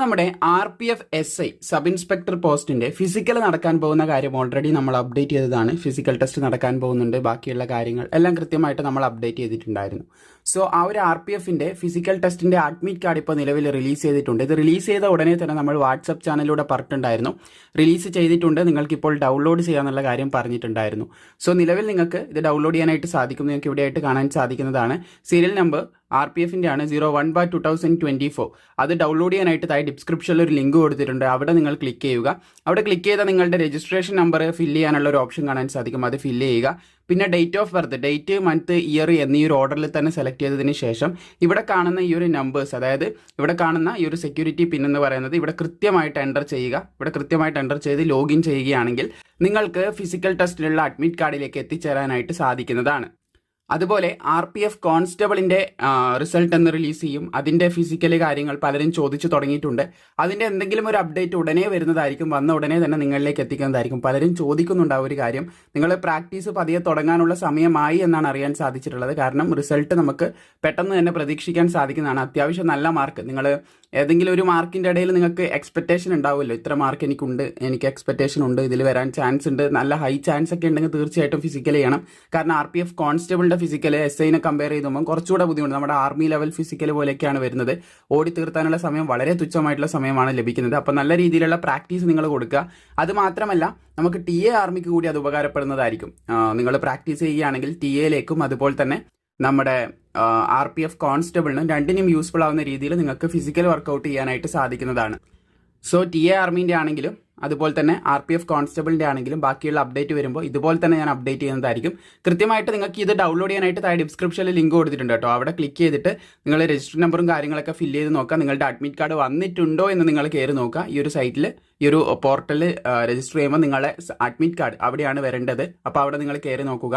നമ്മുടെ RPF SI sub inspector പോസ്റ്റിന്റെ physical നടക്കാൻ പോകുന്ന കാര്യം ഓൾറെഡി നമ്മൾ അപ്ഡേറ്റ് ചെയ്തതാണ്. ഫിസിക്കൽ ടെസ്റ്റ് നടക്കാൻ പോകുന്നുണ്ട്, ബാക്കിയുള്ള കാര്യങ്ങൾ എല്ലാം കൃത്യമായിട്ട് നമ്മൾ അപ്ഡേറ്റ് ചെയ്തിട്ടുണ്ടായിരുന്നു. സോ ആ ഒരു RPFന്റെ ഫിസിക്കൽ ടെസ്റ്റിന്റെ അഡ്മിറ്റ് കാർഡ് ഇപ്പോൾ നിലവിൽ റിലീസ് ചെയ്തിട്ടുണ്ട്. ഇത് റിലീസ് ചെയ്ത ഉടനെ തന്നെ നമ്മൾ വാട്സപ്പ് ചാനലിലൂടെ പറഞ്ഞിട്ടുണ്ടായിരുന്നു, റിലീസ് ചെയ്തിട്ടുണ്ട്, നിങ്ങൾക്കിപ്പോൾ ഡൗൺലോഡ് ചെയ്യാന്നുള്ള കാര്യം പറഞ്ഞിട്ടുണ്ടായിരുന്നു. സോ നിലവിൽ നിങ്ങൾക്ക് ഇത് ഡൗൺലോഡ് ചെയ്യാനായിട്ട് സാധിക്കും. നിങ്ങൾക്ക് ഇവിടെയായിട്ട് കാണാൻ സാധിക്കുന്നതാണ്. സീരിയൽ നമ്പർ RPFന്റെ ആണ് 01/2024. അത് ഡൗൺലോഡ് ചെയ്യാനായിട്ട് താഴെ ഡിസ്ക്രിപ്ഷനിൽ ഒരു ലിങ്ക് കൊടുത്തിട്ടുണ്ട്. അവിടെ നിങ്ങൾ ക്ലിക്ക് ചെയ്യുക. അവിടെ ക്ലിക്ക് ചെയ്താൽ നിങ്ങളുടെ രജിസ്ട്രേഷൻ നമ്പർ ഫില്ല് ചെയ്യാനുള്ള ഒരു ഓപ്ഷൻ കാണാൻ സാധിക്കും. അത് ഫില്ല് ചെയ്യുക. പിന്നെ date of birth, date, month, year എന്നീ ഒരു ഓർഡറിൽ തന്നെ സെലക്ട് ചെയ്തതിന് ശേഷം ഇവിടെ കാണുന്ന ഈ ഒരു നമ്പേഴ്സ്, അതായത് ഇവിടെ കാണുന്ന ഈ ഒരു സെക്യൂരിറ്റി പിൻ എന്ന് പറയുന്നത് ഇവിടെ കൃത്യമായിട്ട് എൻ്റർ ചെയ്യുക. ഇവിടെ കൃത്യമായിട്ട് എൻ്റർ ചെയ്ത് ലോഗിൻ ചെയ്യുകയാണെങ്കിൽ നിങ്ങൾക്ക് ഫിസിക്കൽ ടെസ്റ്റിലുള്ള അഡ്മിറ്റ് കാർഡിലേക്ക് എത്തിച്ചേരാനായിട്ട് സാധിക്കുന്നതാണ്. അതുപോലെ RPF കോൺസ്റ്റബിളിൻ്റെ റിസൾട്ട് എന്ന് റിലീസ് ചെയ്യും. അതിൻ്റെ ഫിസിക്കൽ കാര്യങ്ങൾ പലരും ചോദിച്ചു തുടങ്ങിയിട്ടുണ്ട്. അതിൻ്റെ എന്തെങ്കിലും ഒരു അപ്ഡേറ്റ് ഉടനെ വരുന്നതായിരിക്കും, വന്ന ഉടനെ തന്നെ നിങ്ങളിലേക്ക് എത്തിക്കുന്നതായിരിക്കും. പലരും ചോദിക്കുന്നുണ്ട് ആ ഒരു കാര്യം. നിങ്ങൾ പ്രാക്ടീസ് പതിയെ തുടങ്ങാനുള്ള സമയമായി എന്നാണ് അറിയാൻ സാധിച്ചിട്ടുള്ളത്. കാരണം റിസൾട്ട് നമുക്ക് പെട്ടെന്ന് തന്നെ പ്രതീക്ഷിക്കാൻ സാധിക്കുന്നതാണ്. അത്യാവശ്യം നല്ല മാർക്ക്, നിങ്ങൾ ഏതെങ്കിലും ഒരു മാർക്കിൻ്റെ ഇടയിൽ നിങ്ങൾക്ക് എക്സ്പെക്റ്റേഷൻ ഉണ്ടാവുമല്ലോ, ഇത്ര മാർക്ക് എനിക്കുണ്ട്, എനിക്ക് എക്സ്പെക്റ്റേഷൻ ഉണ്ട്, ഇതിൽ വരാൻ ചാൻസ് ഉണ്ട്, നല്ല ഹൈ ചാൻസ് ഒക്കെ ഉണ്ടെങ്കിൽ തീർച്ചയായിട്ടും ഫിസിക്കൽ ചെയ്യണം. കാരണം RPF കോൺസ്റ്റബിളിൻ്റെ ഫിസിക്കൽ SIനെ കമ്പയർ ചെയ്യുമ്പോൾ കുറച്ചുകൂടെ ബുദ്ധിമുട്ട്. നമ്മുടെ ആർമി ലെവൽ ഫിസിക്കൽ പോലെയൊക്കെയാണ് വരുന്നത്. ഓടി തീർത്താനുള്ള സമയം വളരെ തുച്ഛമായിട്ടുള്ള സമയമാണ് ലഭിക്കുന്നത്. അപ്പോൾ നല്ല രീതിയിലുള്ള പ്രാക്ടീസ് നിങ്ങൾ കൊടുക്കുക. അത് മാത്രമല്ല നമുക്ക് TA ആർമിക്ക് കൂടി അത് ഉപകാരപ്പെടുന്നതായിരിക്കും. നിങ്ങൾ പ്രാക്ടീസ് ചെയ്യുകയാണെങ്കിൽ TA അതുപോലെ തന്നെ നമ്മുടെ RPF കോൺസ്റ്റബിളിനും രണ്ടിനും യൂസ്ഫുൾ ആവുന്ന രീതിയിൽ നിങ്ങൾക്ക് ഫിസിക്കൽ വർക്കൗട്ട് ചെയ്യാനായിട്ട് സാധിക്കുന്നതാണ്. സോ TA ആർമീൻ്റെ ആണെങ്കിലും അതുപോലെ തന്നെ RPF കോൺസ്റ്റബിളിൻ്റെ ആണെങ്കിലും ബാക്കിയുള്ള അപ്ഡേറ്റ് വരുമ്പോൾ ഇതുപോലെ തന്നെ ഞാൻ അപ്ഡേറ്റ് ചെയ്യുന്നതായിരിക്കും. കൃത്യമായിട്ട് നിങ്ങൾക്ക് ഇത് ഡൗൺലോഡ് ചെയ്യാനായിട്ട് താഴെ ഡിസ്ക്രിപ്ഷനിൽ ലിങ്ക് കൊടുത്തിട്ടുണ്ട് കേട്ടോ. അവിടെ ക്ലിക്ക് ചെയ്തിട്ട് നിങ്ങൾ രജിസ്റ്റർ നമ്പറും കാര്യങ്ങളൊക്കെ ഫില്ല് ചെയ്ത് നോക്കുക. നിങ്ങളുടെ അഡ്മിറ്റ് കാർഡ് വന്നിട്ടുണ്ടോ എന്ന് നിങ്ങൾ കയറി നോക്കുക. ഈ ഒരു സൈറ്റിൽ, ഈ ഒരു പോർട്ടലിൽ രജിസ്റ്റർ ചെയ്യുമ്പോൾ നിങ്ങളുടെ അഡ്മിറ്റ് കാർഡ് അവിടെയാണ് വരേണ്ടത്. അപ്പോൾ അവിടെ നിങ്ങൾ കയറി നോക്കുക.